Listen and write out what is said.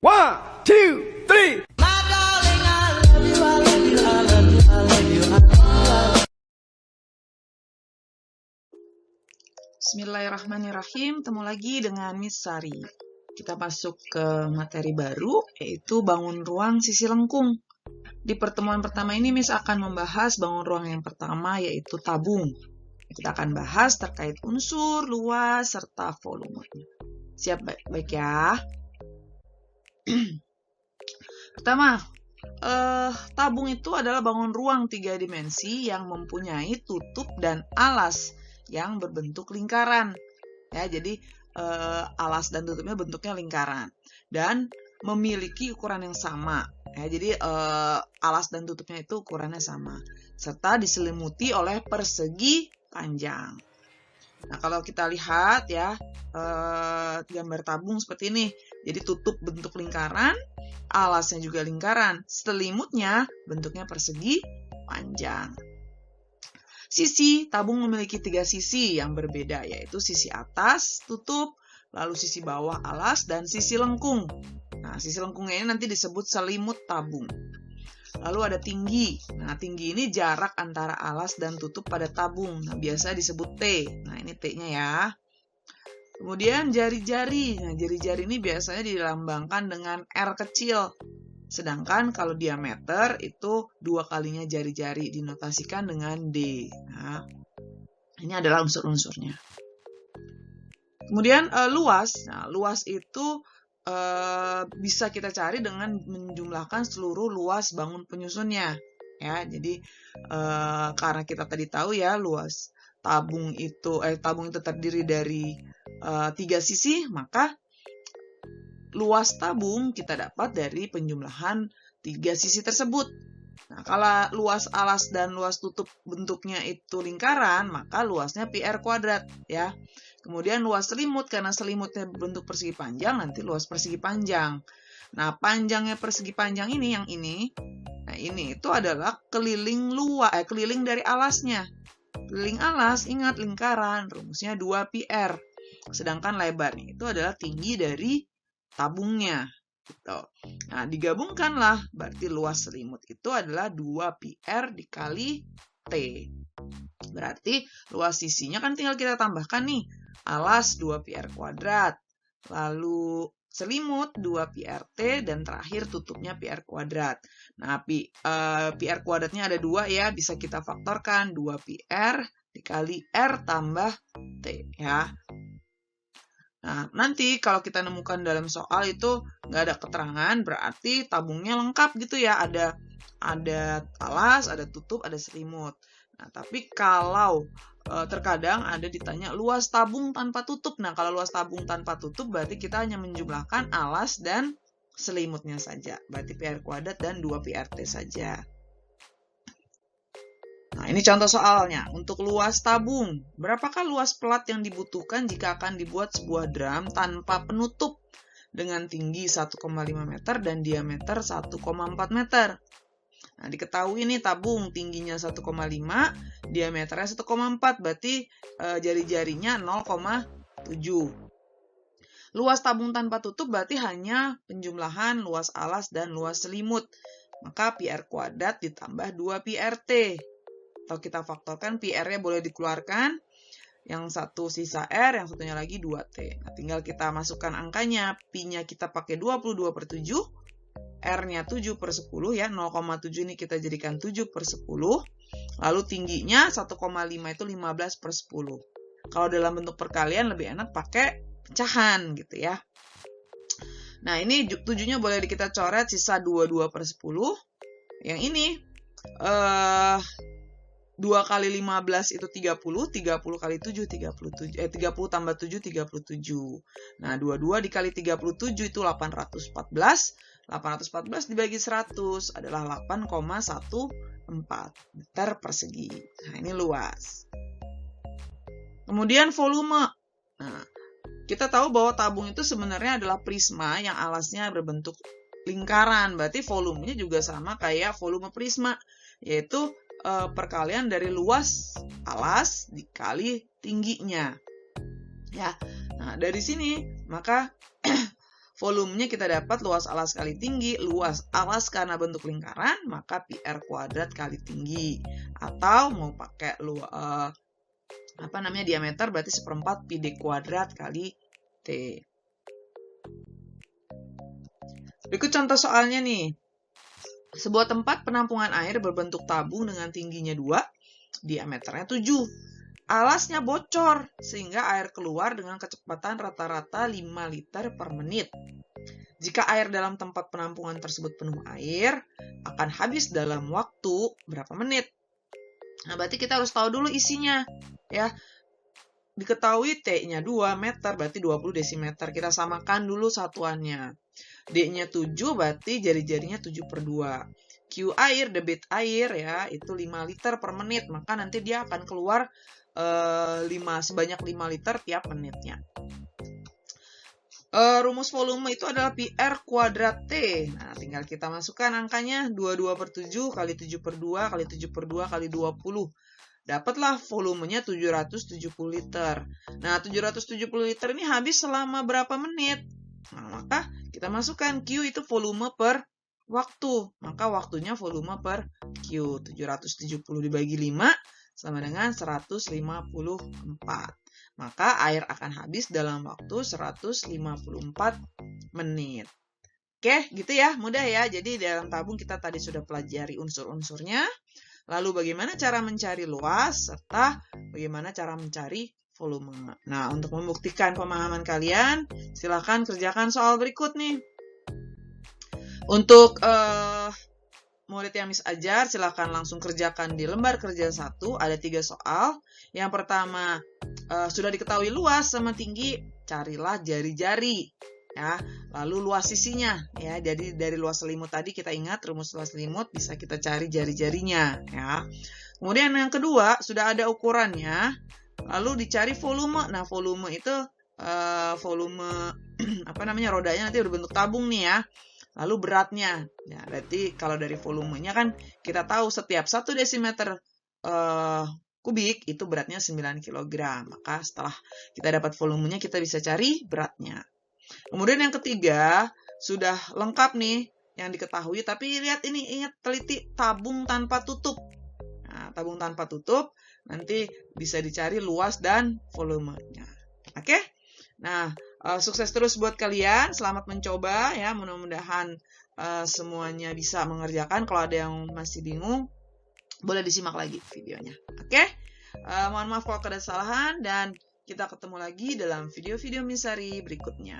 One, two, three. Bismillahirrahmanirrahim, ketemu lagi dengan Miss Sari. Kita masuk ke materi baru, yaitu bangun ruang sisi lengkung. Di pertemuan pertama ini Miss akan membahas bangun ruang yang pertama, yaitu tabung. Kita akan bahas terkait unsur, luas, serta volumenya. Siap baik ya. Pertama, tabung itu adalah bangun ruang 3 dimensi yang mempunyai tutup dan alas yang berbentuk lingkaran. Ya, jadi alas dan tutupnya bentuknya lingkaran dan memiliki ukuran yang sama. Ya, jadi alas dan tutupnya itu ukurannya sama serta diselimuti oleh persegi panjang. Nah, kalau kita lihat ya gambar tabung seperti ini. Jadi tutup bentuk lingkaran, alasnya juga lingkaran, selimutnya bentuknya persegi panjang. Sisi tabung memiliki 3 sisi yang berbeda, yaitu sisi atas tutup, lalu sisi bawah alas, dan sisi lengkung. Nah, sisi lengkungnya ini nanti disebut selimut tabung. Lalu ada tinggi. Nah, tinggi ini jarak antara alas dan tutup pada tabung. Nah, biasa disebut T. Nah, ini T-nya ya. Kemudian jari-jari. Nah, jari-jari ini biasanya dilambangkan dengan R kecil. Sedangkan kalau diameter itu 2 kalinya jari-jari, dinotasikan dengan D. Nah, ini adalah unsur-unsurnya. Kemudian luas. Nah, luas itu bisa kita cari dengan menjumlahkan seluruh luas bangun penyusunnya. Ya, jadi karena kita tadi tahu ya luas tabung itu terdiri dari 3 sisi, maka luas tabung kita dapat dari penjumlahan 3 sisi tersebut. Nah, kalau luas alas dan luas tutup bentuknya itu lingkaran, maka luasnya PR kuadrat ya. Kemudian luas selimut, karena selimutnya bentuk persegi panjang, nanti luas persegi panjang. Nah, panjangnya persegi panjang ini yang ini. Nah, ini itu adalah keliling keliling dari alasnya. Keliling alas, ingat lingkaran, rumusnya 2PR. Sedangkan lebarnya itu adalah tinggi dari tabungnya. Gitu. Nah, digabungkanlah, berarti luas selimut itu adalah 2PR dikali T. Berarti luas sisinya kan tinggal kita tambahkan nih. Alas 2PR kuadrat. Lalu selimut 2PRT dan terakhir tutupnya PR kuadrat. Nah, PR kuadratnya ada 2 ya, bisa kita faktorkan 2PR dikali R tambah T ya. Nah, nanti kalau kita nemukan dalam soal itu nggak ada keterangan, berarti tabungnya lengkap gitu ya. Ada alas, ada tutup, ada selimut. Nah, tapi kalau terkadang ada ditanya luas tabung tanpa tutup. Nah, kalau luas tabung tanpa tutup berarti kita hanya menjumlahkan alas dan selimutnya saja. Berarti PR kuadrat dan 2PRT saja. Nah, ini contoh soalnya. Untuk luas tabung, berapakah luas pelat yang dibutuhkan jika akan dibuat sebuah drum tanpa penutup dengan tinggi 1,5 meter dan diameter 1,4 meter? Nah, diketahui nih tabung tingginya 1,5, diameternya 1,4, berarti jari-jarinya 0,7. Luas tabung tanpa tutup berarti hanya penjumlahan luas alas dan luas selimut. Maka PR kuadrat ditambah 2PRT. Atau kita faktorkan, PR-nya boleh dikeluarkan. Yang satu sisa R, yang satunya lagi 2T. Nah, tinggal kita masukkan angkanya. Pi-nya kita pakai 22/7. R-nya 7/10 ya, 0,7 ini kita jadikan 7/10. Lalu tingginya 1,5 itu 15/10. Kalau dalam bentuk perkalian lebih enak pakai pecahan gitu ya. Nah, ini 7-nya boleh kita coret, sisa 22/10. Yang ini 2 kali 15 itu 30, 30 kali 7, 30 tambah 7, 37. Nah, 22 dikali 37 itu 814. 814 dibagi 100 adalah 8,14 meter persegi. Nah, ini luas. Kemudian volume. Nah, kita tahu bahwa tabung itu sebenarnya adalah prisma yang alasnya berbentuk lingkaran. Berarti volumenya juga sama kayak volume prisma, yaitu perkalian dari luas alas dikali tingginya. Ya. Nah, dari sini maka volumenya kita dapat luas alas kali tinggi. Luas alas karena bentuk lingkaran, maka pi R kuadrat kali tinggi. Atau mau pakai diameter, berarti 1/4 pi D kuadrat kali T. Berikut contoh soalnya nih. Sebuah tempat penampungan air berbentuk tabung dengan tingginya 2, diameternya 7. Alasnya bocor, sehingga air keluar dengan kecepatan rata-rata 5 liter per menit. Jika air dalam tempat penampungan tersebut penuh air, akan habis dalam waktu berapa menit? Nah, berarti kita harus tahu dulu isinya. Ya, diketahui T-nya 2 meter, berarti 20 desimeter. Kita samakan dulu satuannya. D-nya 7, berarti jari-jarinya 7/2. Q air, debit air ya, itu 5 liter per menit. Maka nanti dia akan keluar sebanyak 5 liter tiap menitnya. Rumus volume itu adalah pi R kuadrat T. Nah, tinggal kita masukkan angkanya 22/7 kali 7/2 kali 7/2 kali 20. Dapatlah volumenya 770 liter. Nah, 770 liter ini habis selama berapa menit? Nah, maka kita masukkan Q itu volume per waktu. Maka waktunya volume per Q. 770 dibagi 5 sama dengan 154. Maka air akan habis dalam waktu 154 menit. Oke, gitu ya, mudah ya. Jadi dalam tabung kita tadi sudah pelajari unsur-unsurnya. Lalu bagaimana cara mencari luas, serta bagaimana cara mencari volume. Nah, untuk membuktikan pemahaman kalian, silakan kerjakan soal berikut nih. Untuk murid yang Miss ajar, silakan langsung kerjakan di lembar kerja 1. Ada 3 soal. Yang pertama, sudah diketahui luas sama tinggi, carilah jari-jari. Ya, lalu luas sisinya. Ya, jadi dari luas selimut tadi kita ingat rumus luas selimut bisa kita cari jari-jarinya. Ya. Kemudian yang kedua, sudah ada ukurannya. Lalu dicari volume. Nah, volume itu volume rodanya nanti berbentuk tabung nih ya. Lalu beratnya, ya berarti kalau dari volumenya kan kita tahu setiap 1 desimeter kubik itu beratnya 9 kg. Maka setelah kita dapat volumenya kita bisa cari beratnya. Kemudian yang ketiga, sudah lengkap nih yang diketahui, tapi lihat ini, ingat teliti tabung tanpa tutup. Nah, tabung tanpa tutup nanti bisa dicari luas dan volumenya. Oke? Nah, sukses terus buat kalian. Selamat mencoba ya. Mudah-mudahan semuanya bisa mengerjakan. Kalau ada yang masih bingung, boleh disimak lagi videonya. Oke? Mohon maaf kalau ada kesalahan dan kita ketemu lagi dalam video-video Misari berikutnya.